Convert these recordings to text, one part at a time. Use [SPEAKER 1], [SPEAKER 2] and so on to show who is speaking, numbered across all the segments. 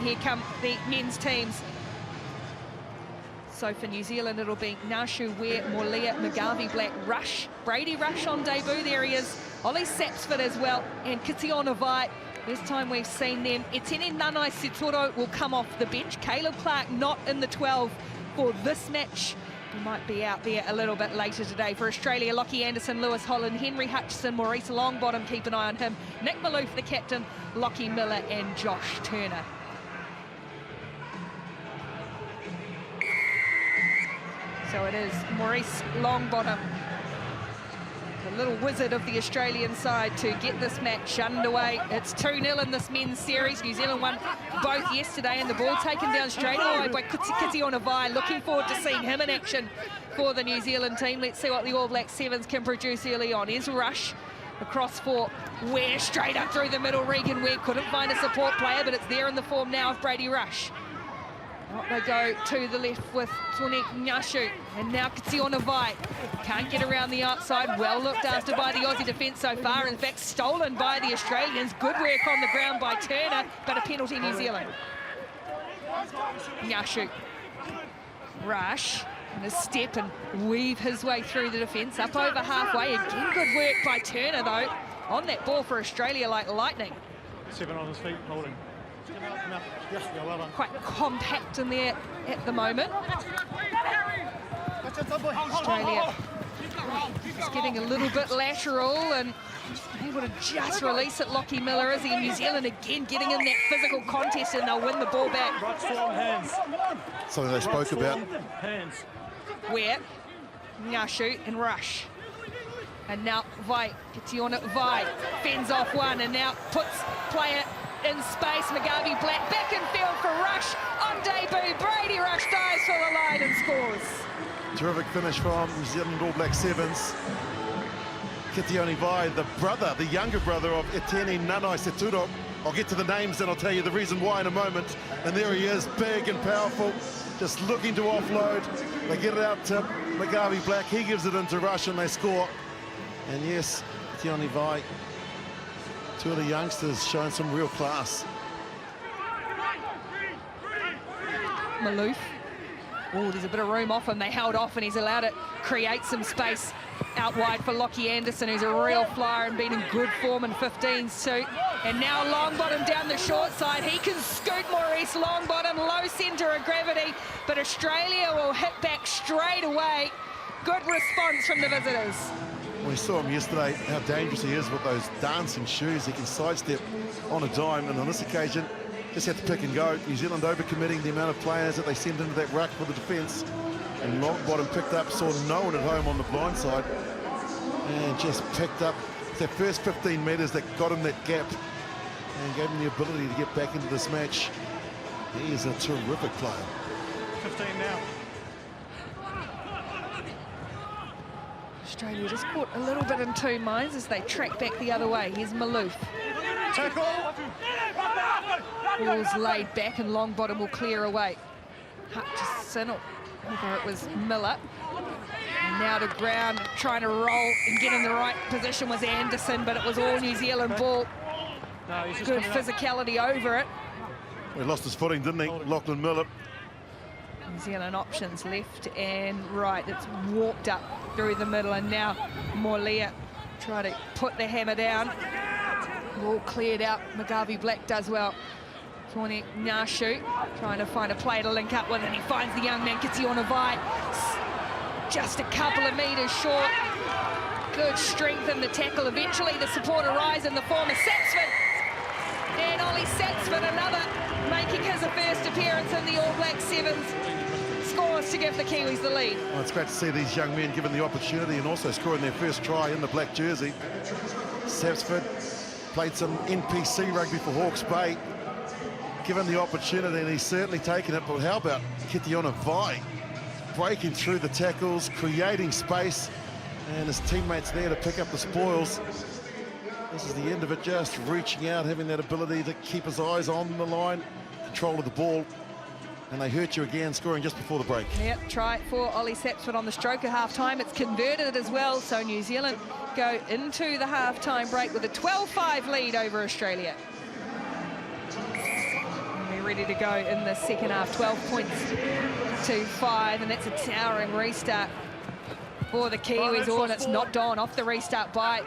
[SPEAKER 1] here come the men's teams. So for New Zealand, it'll be Nashu, Ware, Morlea, McGarvey, Black, Rush, Brady Rush on debut. There he is. Ollie Sapsford as well, and Kitiona Vai. First time we've seen them. Etienne Nanai Seturo will come off the bench. Caleb Clark not in the 12 for this match. He might be out there a little bit later today. For Australia, Lockie Anderson, Lewis Holland, Henry Hutchison, Maurice Longbottom, keep an eye on him. Nick Maloof, the captain, Lockie Miller and Josh Turner. So it is Maurice Longbottom, the little wizard of the Australian side, to get this match underway. It's 2-0 in this men's series. New Zealand won both yesterday, and the ball taken down straight away by Kitiona Vai. Looking forward to seeing him in action for the New Zealand team. Let's see what the All Black Sevens can produce early on. Here's Rush across for Ware, straight up through the middle. Regan Ware couldn't find a support player, but it's there in the form now of Brady Rush. They go to the left with Tone Nyashu, and now Kitiona Vai can't get around the outside. Well looked after by the Aussie defence so far. In fact, stolen by the Australians. Good work on the ground by Turner, but a penalty New Zealand. Nyashu, Rush, and a step and weave his way through the defence. Up over halfway. Again, good work by Turner, though, on that ball for Australia like lightning.
[SPEAKER 2] 7 on his feet, holding.
[SPEAKER 1] Quite compact in there at the moment. Australia just getting a little bit lateral and able to just release it. Lockie Miller, is he? New Zealand again getting in that physical contest, and they'll win the ball back.
[SPEAKER 2] Right, strong hands.
[SPEAKER 3] Something they spoke about.
[SPEAKER 2] Hands.
[SPEAKER 1] Where Nyashu and Rush. And now Vai, Kitiona Vai fends off one and now puts player in space. McGarvey Black back in field for Rush on debut. Brady Rush dives for the line and scores.
[SPEAKER 3] Terrific finish from New Zealand All Black Sevens. Kitiona Vai, the brother, the younger brother of Etienne Nanai Seturo. I'll get to the names and I'll tell you the reason why in a moment. And there he is, big and powerful, just looking to offload. They get it out to McGarvey Black. He gives it into Rush and they score. And yes, Kitiona Vai, two of the youngsters showing some real class.
[SPEAKER 1] Maloof. Oh, there's a bit of room off him. They held off and he's allowed it create some space out wide for Lockie Anderson, who's a real flyer and been in good form in 15s too. And now Longbottom down the short side. He can scoot Maurice Longbottom, low centre of gravity, but Australia will hit back straight away. Good response from the visitors.
[SPEAKER 3] We saw him yesterday, how dangerous he is with those dancing shoes. He can sidestep on a dime, and on this occasion, just had to pick and go. New Zealand overcommitting the amount of players that they send into that ruck for the defence. And Longbottom picked up, saw no one at home on the blind side, and just picked up that first 15 metres that got him that gap and gave him the ability to get back into this match. He is a terrific player.
[SPEAKER 2] 15 now.
[SPEAKER 1] Australia just caught a little bit in two minds as they track back the other way. Here's Maloof.
[SPEAKER 2] Tackle.
[SPEAKER 1] Ball's laid back and Longbottom will clear away. Hutchison, or whether it was Miller. And now to ground, trying to roll and get in the right position was Anderson, but it was all New Zealand ball.
[SPEAKER 2] No, he's just
[SPEAKER 1] good physicality over it.
[SPEAKER 3] He lost his footing, didn't he, Lachlan Miller?
[SPEAKER 1] New Zealand options left and right. It's walked up through the middle, and now Morlea try to put the hammer down. Ball cleared out. McGarvey Black does well. Tone Nyashu trying to find a player to link up with, and he finds the young man Kitiona Vai. Just a couple of metres short. Good strength in the tackle. Eventually the support arrives in the form of Sapsford. And Ollie Sapsford, another, making his first appearance in the All Black Sevens, scores to give the Kiwis the lead.
[SPEAKER 3] Well, it's great to see these young men given the opportunity and also scoring their first try in the black jersey. Sapsford played some NPC rugby for Hawke's Bay, given the opportunity, and he's certainly taken it. But how about Kitiona Vai breaking through the tackles, creating space, and his teammates there to pick up the spoils. This is the end of it, just reaching out, having that ability to keep his eyes on the line, control of the ball, and they hurt you again, scoring just before the break.
[SPEAKER 1] Yep, try for Ollie Sapsford on the stroke of half-time. It's converted as well, so New Zealand go into the half-time break with a 12-5 lead over Australia. And we ready to go in the second half. 12 points to 5, and that's a towering restart for the Kiwis. Oh, and it's knocked on off the restart by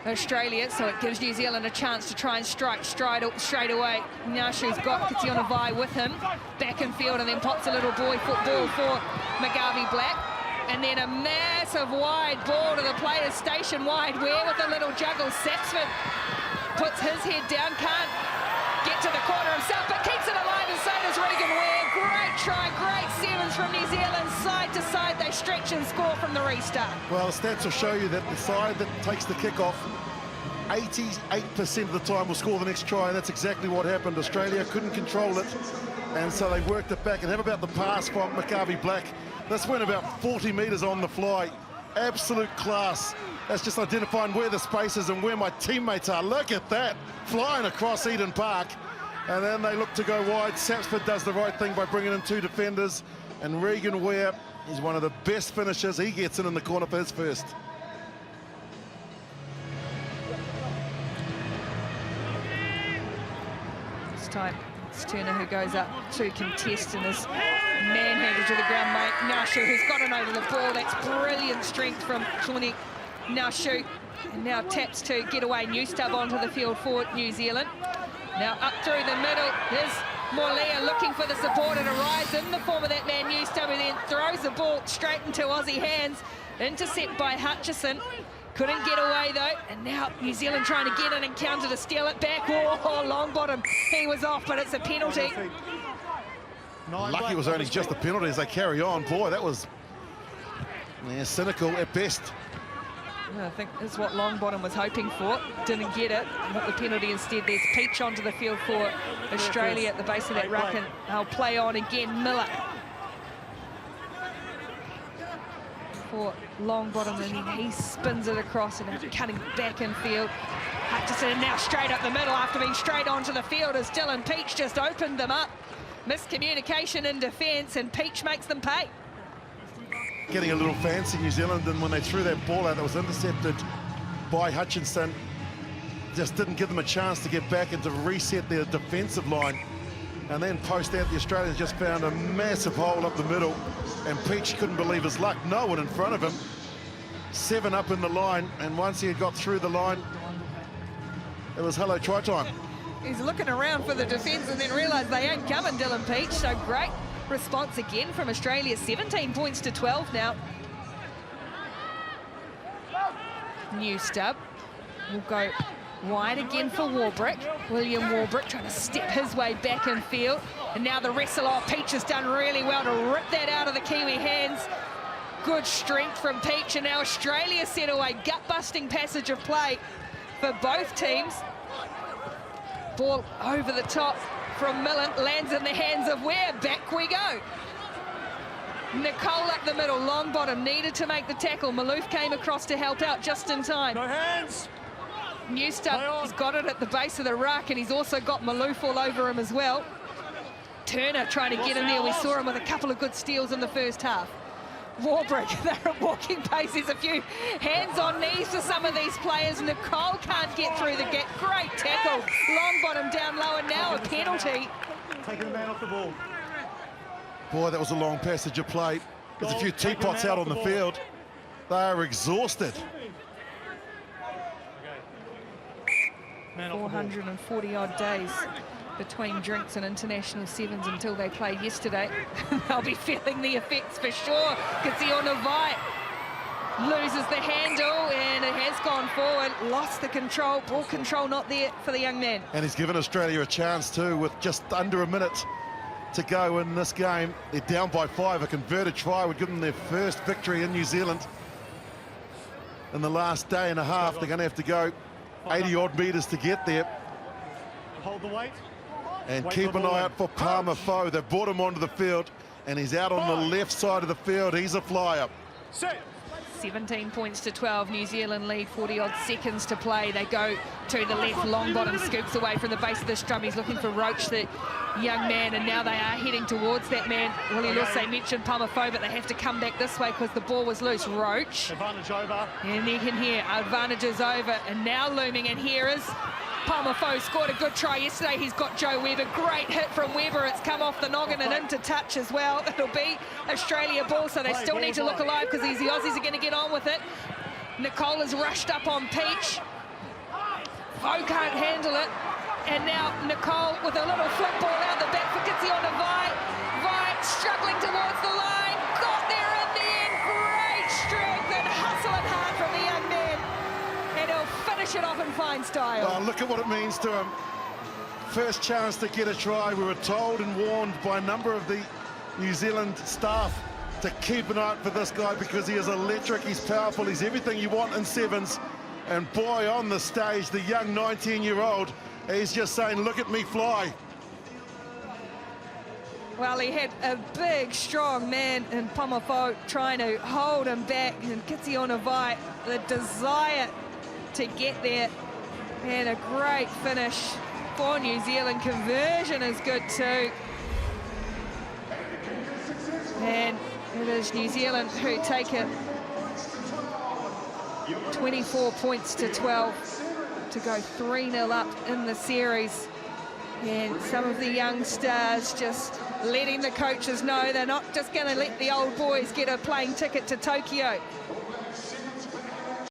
[SPEAKER 1] Australia, so it gives New Zealand a chance to try and strike straight away. Nyashu's got Kitionavai with him, back in field, and then pops a little boy football for McGarvey Black. And then a massive wide ball to the players station wide. Ware with a little juggle. Sapsford puts his head down, can't get to the corner himself, but keeps it alive, and so does Regan Ware. Great try, great sevens from New Zealand. Side to side, they stretch and score from the restart.
[SPEAKER 3] Well, stats will show you that the side that takes the kick-off 88% of the time will score the next try, and that's exactly what happened. Australia couldn't control it, and so they worked it back. And how about the pass from McGarvey Black? This went about 40 metres on the fly. Absolute class. That's just identifying where the space is and where my teammates are. Look at that, flying across Eden Park. And then they look to go wide. Sapsford does the right thing by bringing in 2 defenders. And Regan Ware is one of the best finishers. He gets in the corner for his first.
[SPEAKER 1] This time it's Turner who goes up to contest and is manhandled to the ground by Nyashu, who's gotten over the ball. That's brilliant strength from Shawnee Nyashu. And now taps to get away Newstub onto the field for New Zealand. Now up through the middle, there's Morlea looking for the support, and arrives in the form of that man Newstub, who then throws the ball straight into Aussie hands. Intercept by Hutchison. Couldn't get away though, and now New Zealand trying to get in and counter to steal it back. Oh, long bottom. He was off, but it's a penalty.
[SPEAKER 3] Lucky it was only just a penalty as they carry on. Boy, that was cynical at best.
[SPEAKER 1] I think that's what Longbottom was hoping for. Didn't get it. Got the penalty instead. There's Peach onto the field for Australia at the base of that ruck, and they'll play on again. Miller for Longbottom, and then he spins it across and cutting back in field. Hutchison now straight up the middle after being straight onto the field as Dylan Peach just opened them up. Miscommunication in defence, and Peach makes them pay.
[SPEAKER 3] Getting a little fancy, New Zealand, and when they threw that ball out that was intercepted by Hutchinson, just didn't give them a chance to get back and to reset their defensive line. And then post out, the Australians just found a massive hole up the middle, and Peach couldn't believe his luck. No one in front of him. 7 up in the line, and once he had got through the line, it was hello try time.
[SPEAKER 1] He's looking around for the defence and then realised they ain't coming, Dylan Peach. So great response again from Australia. 17 points to 12 now. Newstub will go wide again for Warbrick. William Warbrick trying to step his way back in field. And now the wrestle. Oh, Peach has done really well to rip that out of the Kiwi hands. Good strength from Peach, and now Australia set away. Gut-busting passage of play for both teams. Ball over the top from Millen, lands in the hands of Ware. Back we go. Nicole up the middle. Longbottom needed to make the tackle. Maloof came across to help out just in time.
[SPEAKER 2] No hands.
[SPEAKER 1] Newstub has got it at the base of the ruck, and he's also got Maloof all over him as well. Turner trying to get in there. We saw him with a couple of good steals in the first half. Warbrick, they're at walking pace. There's a few hands on knees for some of these players. Nicole can't get through the gap. Great tackle. Longbottom down low, and now a penalty.
[SPEAKER 2] Taking the man off the ball.
[SPEAKER 3] Boy, that was a long passage of play. There's a few teapots out on the field. They are exhausted.
[SPEAKER 1] 440 odd days between drinks and international sevens until they played yesterday. They'll be feeling the effects for sure. Kitionavai loses the handle, and it has gone forward. Lost the control. Ball control not there for the young man.
[SPEAKER 3] And he's given Australia a chance too, with just under a minute to go in this game. They're down by 5. A converted try would give them their first victory in New Zealand in the last day and a half. They're going to have to go 80 odd metres to get there.
[SPEAKER 2] Hold the weight.
[SPEAKER 3] And keep an eye out for Palmer Foe. They've brought him onto the field, and he's out on the left side of the field. He's a flyer.
[SPEAKER 1] 17 points to 12. New Zealand lead, 40 odd seconds to play. They go to the left. Longbottom scoops away from the base of the scrum. He's looking for Roach, the young man, and now they are heading towards that man. Willie Lusse mentioned Palmer Foe, but they have to come back this way because the ball was loose. Roach.
[SPEAKER 2] Advantage over.
[SPEAKER 1] And you can hear advantage is over, and now looming, and here is Pomafo scored a good try yesterday. He's got Joe Weber. Great hit from Weber. It's come off the noggin and into touch as well. It'll be Australia ball, so they still need to look alive because the Aussies are going to get on with it. Nicole has rushed up on Peach. Fo can't handle it. And now Nicole with a little flip ball out the back for Kitziona Vi. Vi struggling towards the line. Got there in the end. Great strength and hustle and heart from the young man. And he'll finish it off in fine style.
[SPEAKER 3] Oh, look at what it means to him. First chance to get a try. We were told and warned by a number of the New Zealand staff to keep an eye out for this guy because he is electric, he's powerful, he's everything you want in sevens. And boy, on the stage, the young 19-year-old, he's just saying, look at me fly.
[SPEAKER 1] Well, he had a big, strong man in Pomafo trying to hold him back, and Kitziona Vi, the desire to get there, and a great finish for New Zealand. Conversion is good too. And it is New Zealand who take it 24 points to 12 to go 3-0 up in the series. And some of the young stars just letting the coaches know they're not just going to let the old boys get a plane ticket to Tokyo.